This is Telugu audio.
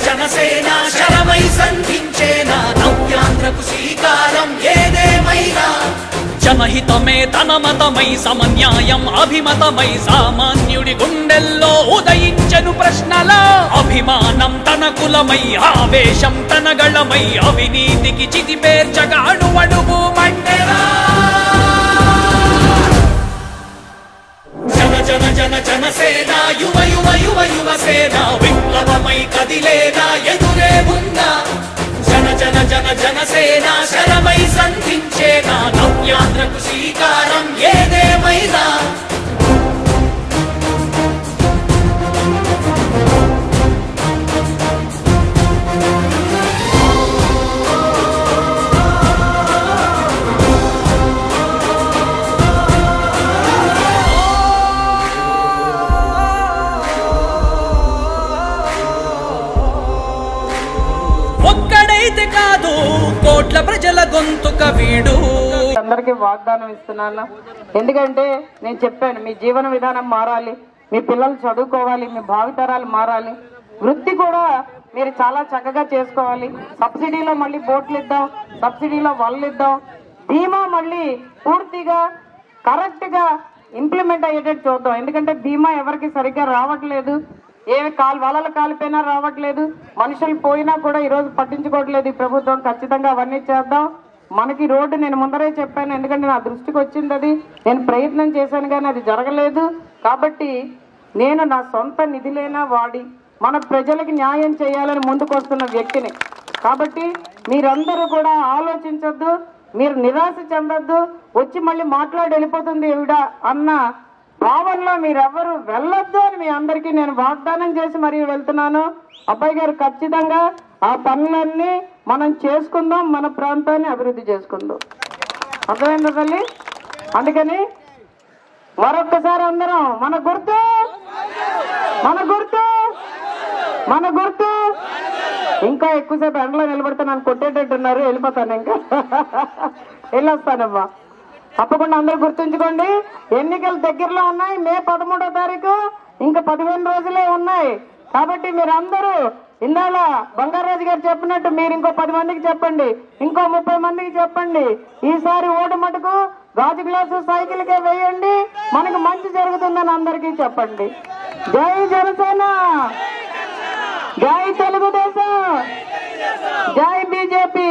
జనసేన శరమై సంధించేనా నవ్యాంధ్రకు శ్రీకారం ఏదేమైనా జనహితమే తన మతమై సమన్యాయం అభిమతమై సామాన్యుడి గుండెల్లో ఉదయించెను ప్రశ్నల అభిమానం తన కులమై ఆవేశం తన గళమై అవినీతికి చితిపేర్చగా అడువడుగు మండెరా జన జన జన జనసేన యువ యువ యువ యువసేన విప్లవమై కదిలేనా ఎదురే ఉన్నా జన జన జన జనసేన శరమై సంధించేనా నవ్యాంధ్రకు శ్రీకారం ఏదేమైనా ఒక్కడైతే కాదు కోట్ల ప్రజల గొంతుక వీడు అందరికీ వాగ్దానం ఇస్తున్నాను. ఎందుకంటే నేను చెప్పాను, మీ జీవన విధానం మారాలి, మీ పిల్లలు చదువుకోవాలి, మీ భావితరాలు మారాలి, వృత్తి కూడా మీరు చాలా చక్కగా చేసుకోవాలి. సబ్సిడీలో మళ్ళీ బోట్లు ఇద్దాం, సబ్సిడీలో వలలు ఇద్దాం, బీమా మళ్ళీ పూర్తిగా కరెక్ట్గా ఇంప్లిమెంట్ అయ్యేటట్టు చూద్దాం. ఎందుకంటే బీమా ఎవరికి సరిగ్గా రావట్లేదు, వలలు కాలిపోయినా రావట్లేదు, మనుషులు పోయినా కూడా ఈరోజు పట్టించుకోవట్లేదు ఈ ప్రభుత్వం. ఖచ్చితంగా అవన్నీ చేద్దాం. మనకి రోడ్డు నేను ముందరే చెప్పాను, ఎందుకంటే నా దృష్టికి వచ్చింది అది, నేను ప్రయత్నం చేశాను కానీ అది జరగలేదు. కాబట్టి నేను నా సొంత నిధులైనా వాడి మన ప్రజలకి న్యాయం చేయాలని ముందుకు వస్తున్న వ్యక్తిని. కాబట్టి మీరందరూ కూడా ఆలోచించొద్దు, మీరు నిరాశ చెందొద్దు, వచ్చి మళ్ళీ మాట్లాడి వెళ్ళిపోతుంది ఈవిడ అన్న భావనలో మీరెవ్వరూ వెళ్ళొద్దు అని మీ అందరికీ నేను వాగ్దానం చేసి మరీ వెళ్తున్నాను. అబ్బాయి గారు ఖచ్చితంగా ఆ పనులన్నీ మనం చేసుకుందాం, మన ప్రాంతాన్ని అభివృద్ధి చేసుకుందాం. అర్థమైందా తల్లి? అందుకని మరొక్కసారి అందరం మన గుర్తు మన గుర్తు మన గుర్తు. ఇంకా ఎక్కువసేపు ఎండలో నిలబడితే నన్ను కొట్టేటట్టున్నారు, వెళ్ళిపోతాను, ఇంకా వెళ్ళొస్తానమ్మా. తప్పకుండా అందరూ గుర్తుంచుకోండి, ఎన్నికలు దగ్గరలో ఉన్నాయి. మే 13వ తారీఖు, ఇంకా 15 రోజులే ఉన్నాయి. కాబట్టి మీరందరూ ఇందాల బంగారాజు గారు చెప్పినట్టు మీరు ఇంకో 10 మందికి చెప్పండి, ఇంకో 30 మందికి చెప్పండి. ఈసారి ఓటు మటుకు గాజు గ్లాసు సైకిల్కే వేయండి, మనకు మంచి జరుగుతుందని అందరికీ చెప్పండి. జై జనసేన, జై తెలుగుదేశం, జై బీజేపీ.